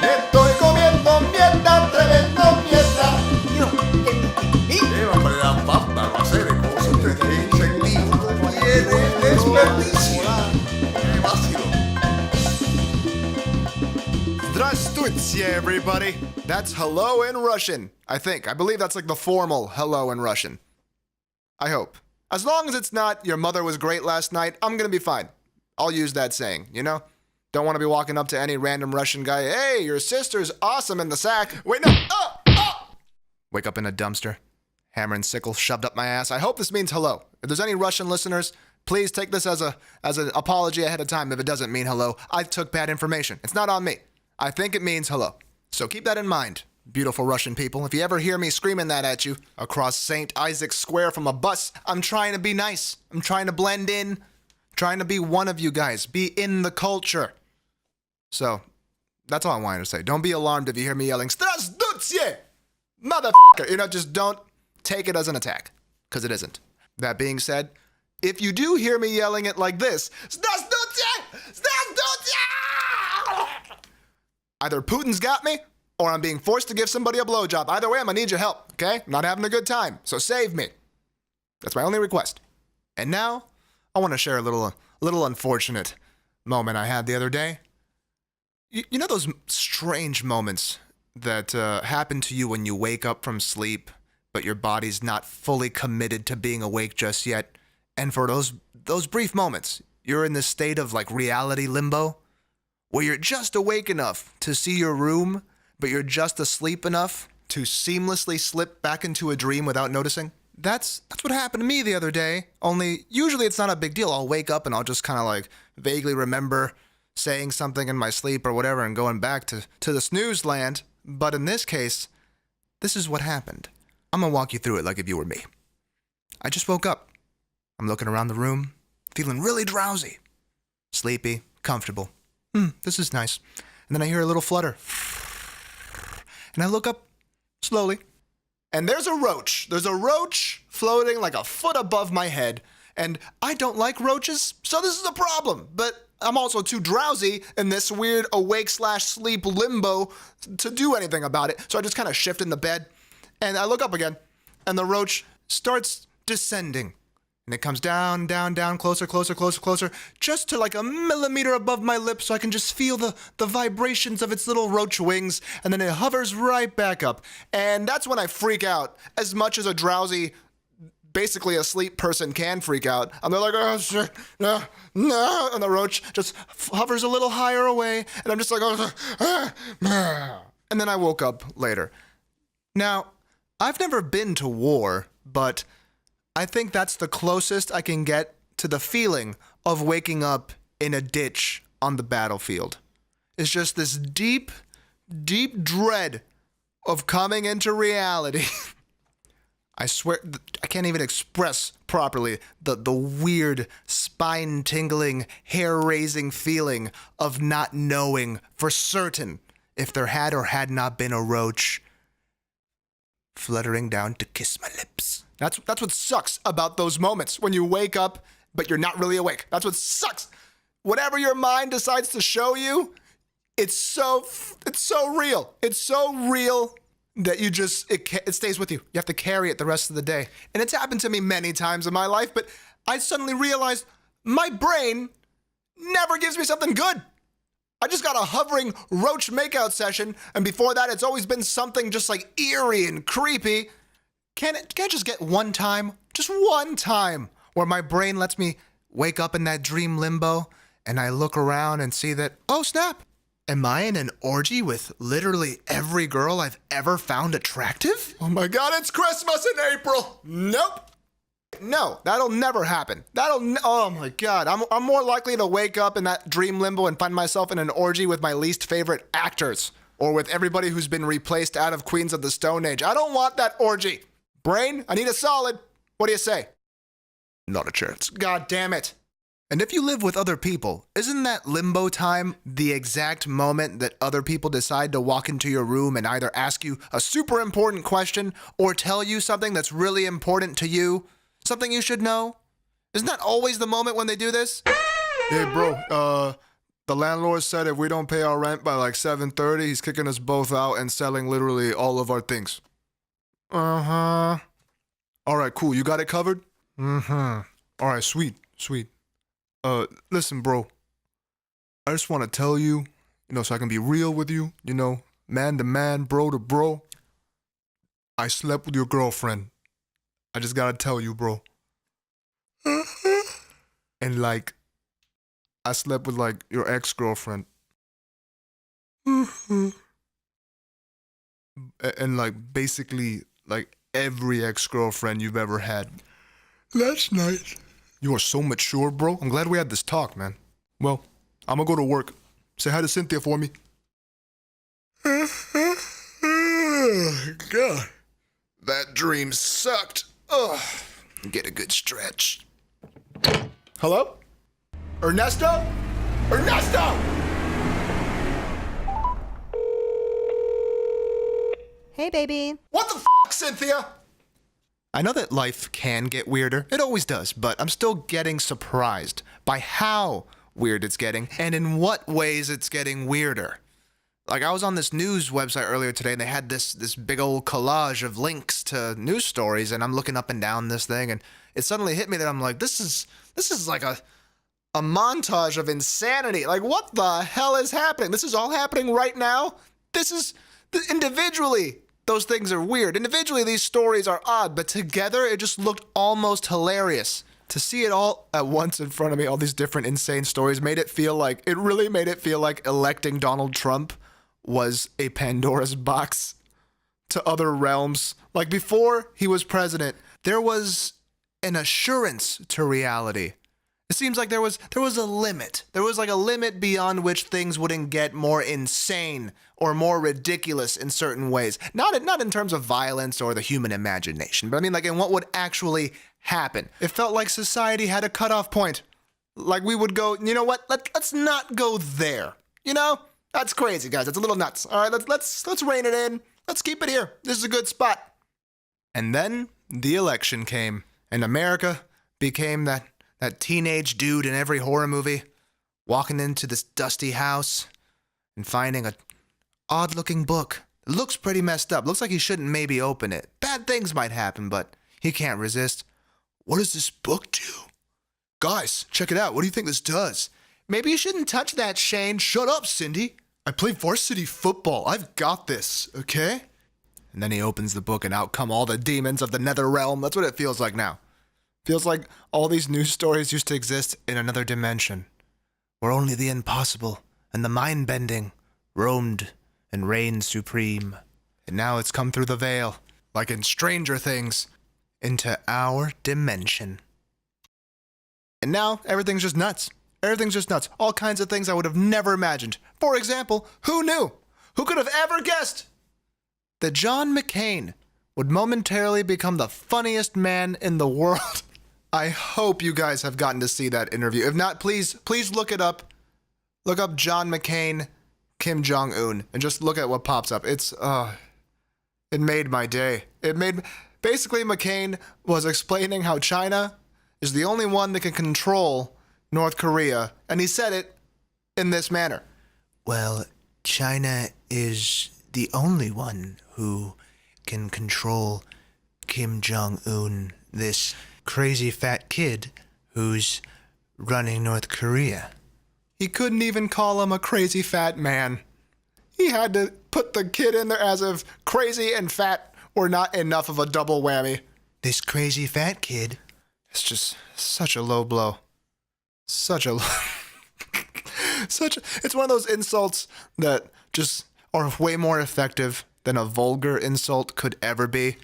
Estoy comiendo mierda, tremendo mierda. ¡Qué barbaridad! Basta, no hacer cosas de incentivo. ¡Tiene desperdicio! ¡Qué vacilo! Здравствуйте, everybody. That's hello in Russian, I think. I believe that's like the formal hello in Russian. I hope. As long as it's not, your mother was great last night, I'm gonna be fine. I'll use that saying, you know? Don't want to be walking up to any random Russian guy, hey, your sister's awesome in the sack. Wait, no. Wake up in a dumpster. Hammer and sickle shoved up my ass. I hope this means hello. If there's any Russian listeners, please take this as an apology ahead of time if it doesn't mean hello. I took bad information. It's not on me. I think it means hello. So keep that in mind, beautiful Russian people. If you ever hear me screaming that at you across St. Isaac's Square from a bus, I'm trying to be nice. I'm trying to blend in, trying to be one of you guys, be in the culture. So, that's all I wanted to say. Don't be alarmed if you hear me yelling, Здравствуйте, motherfucker. You know, just don't take it as an attack, because it isn't. That being said, if you do hear me yelling it like this, Здравствуйте, Здравствуйте, either Putin's got me, or I'm being forced to give somebody a blowjob. Either way, I'm gonna need your help, okay? I'm not having a good time, so save me. That's my only request. And now, I want to share a little unfortunate moment I had the other day. You know those strange moments that happen to you when you wake up from sleep, but your body's not fully committed to being awake just yet? And for those brief moments, you're in this state of like reality limbo, where you're just awake enough to see your room, but you're just asleep enough to seamlessly slip back into a dream without noticing? That's what happened to me the other day, only usually it's not a big deal. I'll wake up and I'll just kind of like vaguely remember saying something in my sleep or whatever and going back to the snooze land. But in this case, this is what happened. I'm gonna walk you through it like if you were me. I just woke up. I'm looking around the room, feeling really drowsy, sleepy, comfortable. This is nice. And then I hear a little flutter. And I look up slowly. And there's a roach. There's a roach floating like a foot above my head. And I don't like roaches, so this is a problem. But I'm also too drowsy in this weird awake/sleep limbo to do anything about it. So I just kind of shift in the bed. And I look up again. And the roach starts descending. And it comes down, down, down, closer, closer, closer, closer, just to like a millimeter above my lips so I can just feel the vibrations of its little roach wings, and then it hovers right back up. And that's when I freak out, as much as a drowsy, basically asleep person can freak out. And they're like, oh shit, no, no, and the roach just hovers a little higher away, and I'm just like, oh, and then I woke up later. Now, I've never been to war, but I think that's the closest I can get to the feeling of waking up in a ditch on the battlefield. It's just this deep, deep dread of coming into reality. I swear, I can't even express properly the weird, spine-tingling, hair-raising feeling of not knowing for certain if there had or had not been a roach fluttering down to kiss my lips. That's what sucks about those moments when you wake up, but you're not really awake. That's what sucks. Whatever your mind decides to show you, it's so real. It's so real that you just, it stays with you. You have to carry it the rest of the day. And it's happened to me many times in my life, but I suddenly realized my brain never gives me something good. I just got a hovering roach makeout session, and before that, it's always been something just like eerie and creepy. Can't I just get one time, just one time, where my brain lets me wake up in that dream limbo, and I look around and see that, oh snap, am I in an orgy with literally every girl I've ever found attractive? Oh my God, it's Christmas in April. Nope. No, that'll never happen. Oh my God, I'm more likely to wake up in that dream limbo and find myself in an orgy with my least favorite actors, or with everybody who's been replaced out of Queens of the Stone Age. I don't want that orgy. Brain, I need a solid. What do you say? Not a chance. God damn it. And if you live with other people, isn't that limbo time the exact moment that other people decide to walk into your room and either ask you a super important question or tell you something that's really important to you? Something you should know? Isn't that always the moment when they do this? Hey bro, The landlord said if we don't pay our rent by like 7:30, he's kicking us both out and selling literally all of our things. Uh-huh. All right, cool. You got it covered? Mm-hmm. All right, sweet. Listen, bro. I just want to tell you, so I can be real with you, man to man, bro to bro. I slept with your girlfriend. I just gotta tell you, bro. And like, I slept with like your ex-girlfriend. And like basically like every ex-girlfriend you've ever had. That's nice. You are so mature, bro. I'm glad we had this talk, man. Well, I'm gonna go to work. Say hi to Cynthia for me. God. That dream sucked. Ugh. Get a good stretch. Hello? Ernesto? Ernesto! Hey, baby. What the Cynthia? I know that life can get weirder. It always does, but I'm still getting surprised by how weird it's getting and in what ways it's getting weirder. Like, I was on this news website earlier today, and they had this big old collage of links to news stories, and I'm looking up and down this thing, and it suddenly hit me that I'm like, this is like a montage of insanity. Like, what the hell is happening? This is all happening right now? Individually, those things are weird. Individually, these stories are odd, but together, it just looked almost hilarious. To see it all at once in front of me, all these different insane stories, it really made it feel like electing Donald Trump was a Pandora's box to other realms. Like, before he was president, there was an assurance to reality. It seems like there was a limit. There was like a limit beyond which things wouldn't get more insane or more ridiculous in certain ways. Not in terms of violence or the human imagination, but I mean like in what would actually happen. It felt like society had a cutoff point. Like we would go, you know what? Let's not go there. That's crazy, guys. That's a little nuts. All right, let's rein it in. Let's keep it here. This is a good spot. And then the election came, and America became that teenage dude in every horror movie, walking into this dusty house and finding an odd-looking book. It looks pretty messed up. Looks like he shouldn't maybe open it. Bad things might happen, but he can't resist. What does this book do? Guys, check it out. What do you think this does? Maybe you shouldn't touch that, Shane. Shut up, Cindy. I play varsity football. I've got this, okay? And then he opens the book and out come all the demons of the nether realm. That's what it feels like now. Feels like all these news stories used to exist in another dimension, where only the impossible and the mind-bending roamed and reigned supreme. And now it's come through the veil, like in Stranger Things, into our dimension. And now everything's just nuts. Everything's just nuts. All kinds of things I would have never imagined. For example, who knew? Who could have ever guessed that John McCain would momentarily become the funniest man in the world? I hope you guys have gotten to see that interview. If not, please look it up. Look up John McCain, Kim Jong-un, and just look at what pops up. It made my day. Basically, McCain was explaining how China is the only one that can control North Korea, and he said it in this manner. Well, China is the only one who can control Kim Jong-un, this crazy fat kid who's running North Korea. He couldn't even call him a crazy fat man. He had to put the kid in there as if crazy and fat were not enough of a double whammy. This crazy fat kid. It's just such a low blow. It's one of those insults that just are way more effective than a vulgar insult could ever be.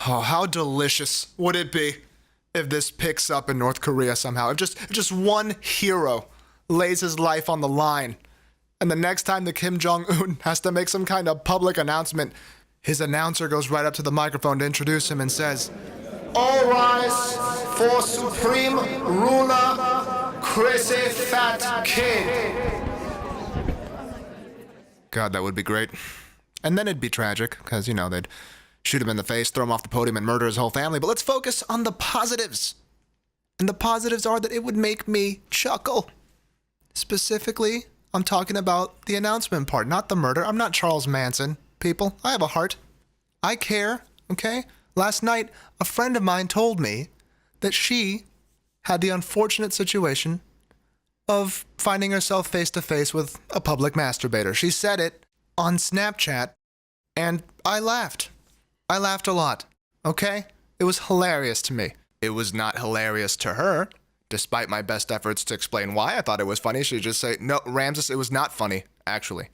Oh, how delicious would it be if this picks up in North Korea somehow? If just one hero lays his life on the line, and the next time that Kim Jong-un has to make some kind of public announcement, his announcer goes right up to the microphone to introduce him and says, "All rise for Supreme Ruler Crazy Fat Kid." God, that would be great. And then it'd be tragic, because, they'd shoot him in the face, throw him off the podium, and murder his whole family. But let's focus on the positives. And the positives are that it would make me chuckle. Specifically, I'm talking about the announcement part, not the murder. I'm not Charles Manson, people. I have a heart. I care, okay? Last night, a friend of mine told me that she had the unfortunate situation of finding herself face to face with a public masturbator. She said it on Snapchat, and I laughed. I laughed a lot, okay? It was hilarious to me. It was not hilarious to her. Despite my best efforts to explain why I thought it was funny, she'd just say, no, Ramses, it was not funny, actually.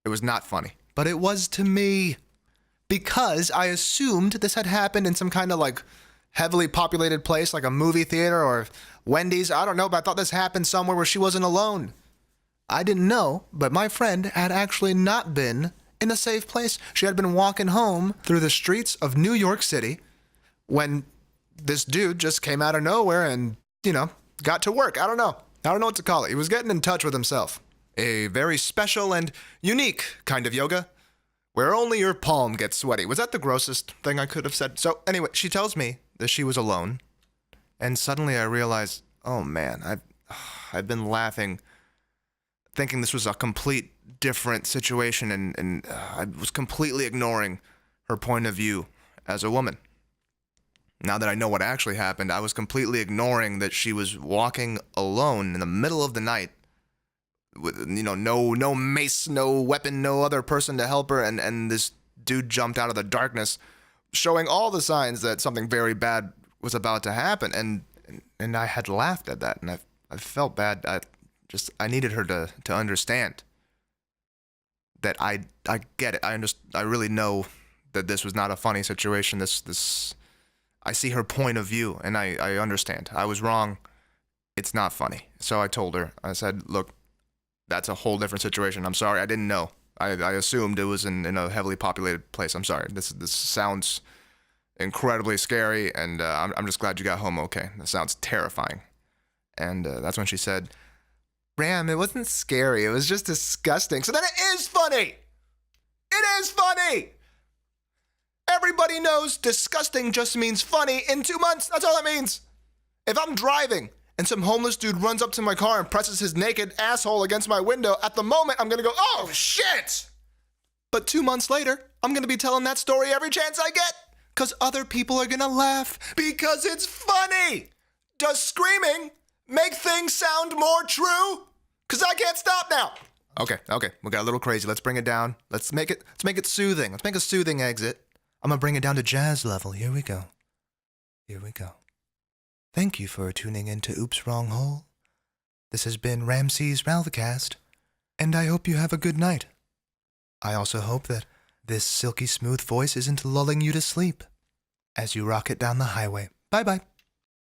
It was not funny. But it was to me. Because I assumed this had happened in some kind of like heavily populated place, like a movie theater or Wendy's. I don't know, but I thought this happened somewhere where she wasn't alone. I didn't know, but my friend had actually not been in a safe place. She had been walking home through the streets of New York City when this dude just came out of nowhere and, got to work. I don't know what to call it. He was getting in touch with himself. A very special and unique kind of yoga where only your palm gets sweaty. Was that the grossest thing I could have said? So anyway, she tells me that she was alone. And suddenly I realized, oh man, I've been laughing, thinking this was a complete different situation. And I was completely ignoring her point of view as a woman. Now that I know what actually happened, I was completely ignoring that she was walking alone in the middle of the night with, no mace, no weapon, no other person to help her. And this dude jumped out of the darkness, showing all the signs that something very bad was about to happen. And I had laughed at that, and I felt bad. I needed her to understand that I get it. I really know that this was not a funny situation. I see her point of view, and I understand. I was wrong. It's not funny. So I told her, I said, look, that's a whole different situation. I'm sorry. I didn't know. I assumed it was in a heavily populated place. I'm sorry. This sounds incredibly scary, and I'm just glad you got home okay. This sounds terrifying. And that's when she said, Ram, it wasn't scary. It was just disgusting. So then it is funny. It is funny. Everybody knows disgusting just means funny in 2 months. That's all it means. If I'm driving and some homeless dude runs up to my car and presses his naked asshole against my window, at the moment I'm going to go, oh, shit. But 2 months later, I'm going to be telling that story every chance I get because other people are going to laugh because it's funny. Does screaming make things sound more true? Because I can't stop now. Okay. We got a little crazy. Let's bring it down. Let's make it soothing. Let's make a soothing exit. I'm going to bring it down to jazz level. Here we go. Thank you for tuning in to Oops Wrong Hole. This has been Ramses Ralthcast, and I hope you have a good night. I also hope that this silky smooth voice isn't lulling you to sleep as you rock it down the highway. Bye-bye.